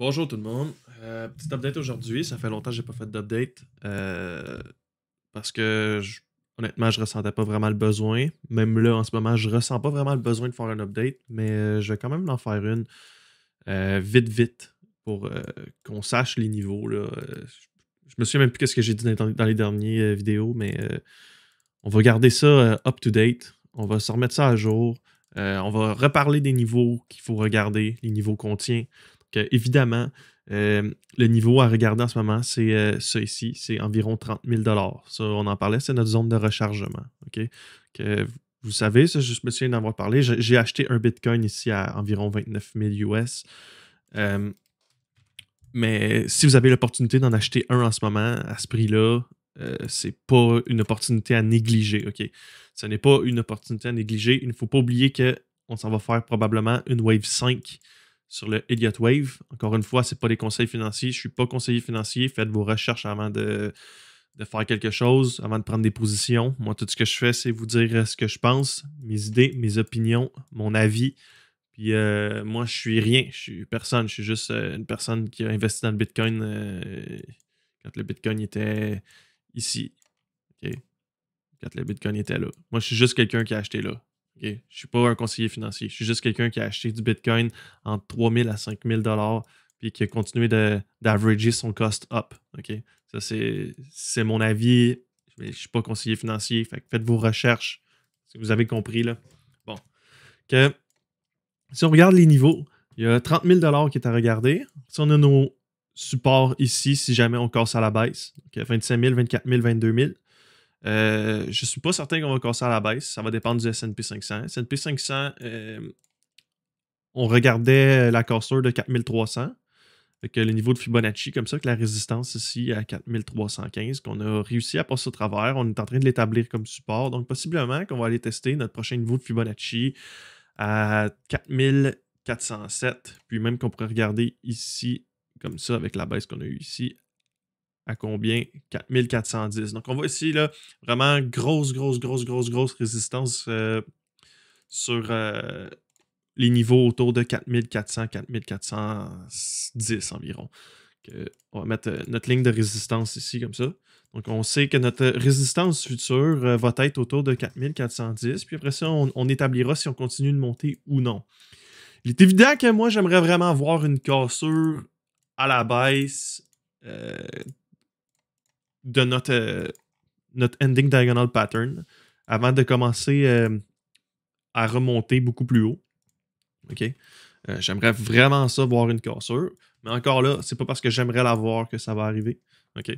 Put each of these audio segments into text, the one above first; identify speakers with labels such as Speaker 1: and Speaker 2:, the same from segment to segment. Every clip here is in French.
Speaker 1: Bonjour tout le monde. Petit update aujourd'hui. Ça fait longtemps que j'ai pas fait d'update. Parce que honnêtement, je ressentais pas vraiment le besoin. Même là, en ce moment, je ressens pas vraiment le besoin de faire un update, mais je vais quand même en faire une vite, vite pour qu'on sache les niveaux. Là. Je me souviens même plus qu'est-ce que j'ai dit dans les dernières vidéos, mais on va garder ça up to date. On va se remettre ça à jour. On va reparler des niveaux qu'il faut regarder, les niveaux qu'on tient. Donc, évidemment, le niveau à regarder en ce moment, c'est ça ici. C'est environ 30 000 Ça, on en parlait, c'est notre zone de rechargement. OK? Que, vous savez, ça, je me souviens d'en avoir parlé. J'ai acheté un Bitcoin ici à environ 29 000 US. Mais si vous avez l'opportunité d'en acheter un en ce moment, à ce prix-là, c'est pas une opportunité à négliger, OK? Ce n'est pas une opportunité à négliger. Il ne faut pas oublier qu'on s'en va faire probablement une Wave 5 sur le Elliott Wave. Encore une fois, ce n'est pas des conseils financiers. Je ne suis pas conseiller financier. Faites vos recherches avant de faire quelque chose, avant de prendre des positions. Moi, tout ce que je fais, c'est vous dire ce que je pense, mes idées, mes opinions, mon avis. Puis moi, je suis rien, je suis personne, je suis juste une personne qui a investi dans le Bitcoin quand le Bitcoin était ici. OK? Quand le Bitcoin était là. Moi, je suis juste quelqu'un qui a acheté là. OK? Je ne suis pas un conseiller financier. Je suis juste quelqu'un qui a acheté du Bitcoin entre 3 000 à 5 000 puis qui a continué d'averager son cost up. OK? Ça, c'est mon avis. Je ne suis pas conseiller financier. Fait que faites vos recherches. Si vous avez compris, là. Bon. Que si on regarde les niveaux, il y a 30 000 qui est à regarder. Si on a nos supports ici, si jamais on casse à la baisse, okay, 25 000, 24 000, 22 000. Je ne suis pas certain qu'on va casser à la baisse. Ça va dépendre du S&P 500. S&P 500, on regardait la cassure de 4300. Avec le niveau de Fibonacci, comme ça, que la résistance ici à 4315, qu'on a réussi à passer au travers. On est en train de l'établir comme support. Donc, possiblement qu'on va aller tester notre prochain niveau de Fibonacci à 4407. Puis même qu'on pourrait regarder ici, comme ça, avec la baisse qu'on a eue ici, à combien? 4410. Donc, on voit ici, là, vraiment grosse résistance sur les niveaux autour de 4400, 4410 environ. On va mettre notre ligne de résistance ici, comme ça. Donc, on sait que notre résistance future va être autour de 4410. Puis après ça, on établira si on continue de monter ou non. Il est évident que moi, j'aimerais vraiment voir une cassure à la baisse de notre ending diagonal pattern avant de commencer à remonter beaucoup plus haut. OK? J'aimerais vraiment ça voir une cassure. Mais encore là, c'est pas parce que j'aimerais la voir que ça va arriver. OK?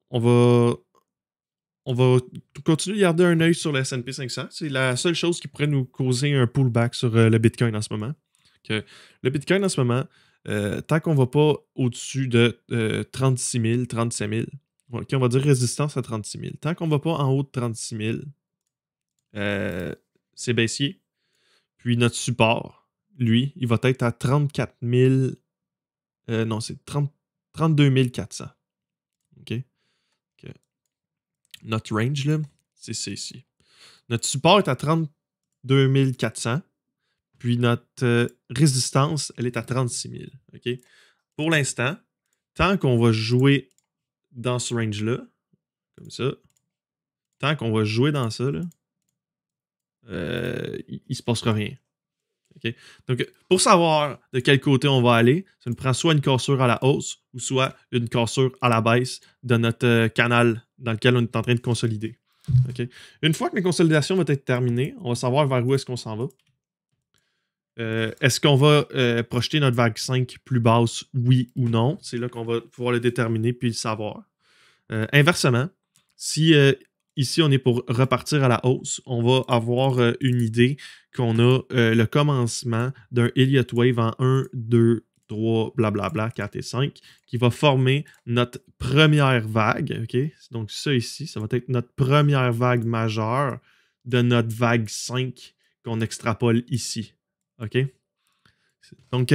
Speaker 1: On va continuer de garder un œil sur le S&P 500. C'est la seule chose qui pourrait nous causer un pullback sur le Bitcoin en ce moment. Que le Bitcoin en ce moment, tant qu'on ne va pas au-dessus de 36 000, 37 000, OK, on va dire résistance à 36 000. Tant qu'on ne va pas en haut de 36 000, c'est baissier. Puis notre support, lui, il va être à 34 000. Non, c'est 32 400. OK? Notre range, là, c'est ici. Notre support est à 32 400. Puis notre résistance, elle est à 36 000. OK? Pour l'instant, tant qu'on va jouer dans ce range-là, comme ça, tant qu'on va jouer dans ça, là, il ne se passera rien. Okay? Donc, pour savoir de quel côté on va aller, ça nous prend soit une cassure à la hausse ou soit une cassure à la baisse de notre canal dans lequel on est en train de consolider. Okay? Une fois que la consolidation va être terminée, on va savoir vers où est-ce qu'on s'en va. Est-ce qu'on va projeter notre vague 5 plus basse, oui ou non? C'est là qu'on va pouvoir le déterminer puis le savoir. Inversement, si ici on est pour repartir à la hausse, on va avoir une idée qu'on a le commencement d'un Elliott Wave en 1, 2, 3, blablabla, 4 et 5, qui va former notre première vague. Okay? Donc ça ici, ça va être notre première vague majeure de notre vague 5 qu'on extrapole ici. OK? Donc,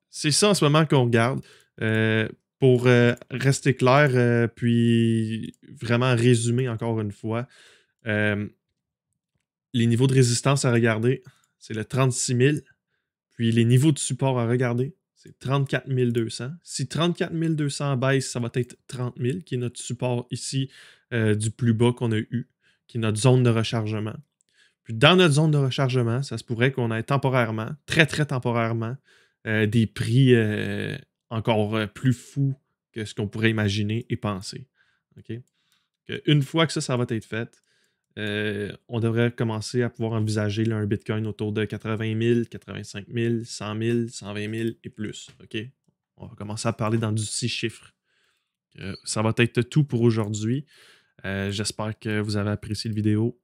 Speaker 1: c'est ça en ce moment qu'on regarde. Pour rester clair, puis vraiment résumer encore une fois, les niveaux de résistance à regarder, c'est le 36 000. Puis les niveaux de support à regarder, c'est 34 200. Si 34 200 baisse, ça va être 30 000, qui est notre support ici du plus bas qu'on a eu, qui est notre zone de rechargement. Puis dans notre zone de rechargement, ça se pourrait qu'on ait temporairement, très très temporairement, des prix encore plus fous que ce qu'on pourrait imaginer et penser. OK? Une fois que ça va être fait, on devrait commencer à pouvoir envisager là, un Bitcoin autour de 80 000, 85 000, 100 000, 120 000 et plus. OK? On va commencer à parler dans du 6 chiffres. Ça va être tout pour aujourd'hui. J'espère que vous avez apprécié la vidéo.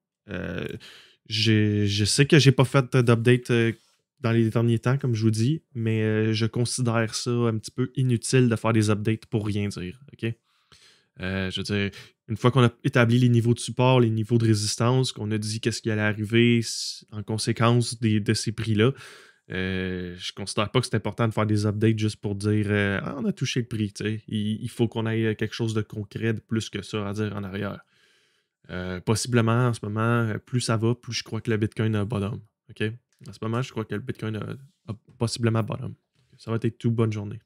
Speaker 1: Je sais que j'ai pas fait d'update dans les derniers temps, comme je vous dis, mais je considère ça un petit peu inutile de faire des updates pour rien dire. OK? Je veux dire, une fois qu'on a établi les niveaux de support, les niveaux de résistance, qu'on a dit qu'est-ce qui allait arriver en conséquence de ces prix-là, je considère pas que c'est important de faire des updates juste pour dire ah, on a touché le prix. Il faut qu'on ait quelque chose de concret, de plus que ça à dire en arrière. Possiblement, en ce moment, plus ça va, plus je crois que le Bitcoin a bottom. OK? En ce moment, je crois que le Bitcoin a possiblement bottom. Ça va être tout. Bonne journée.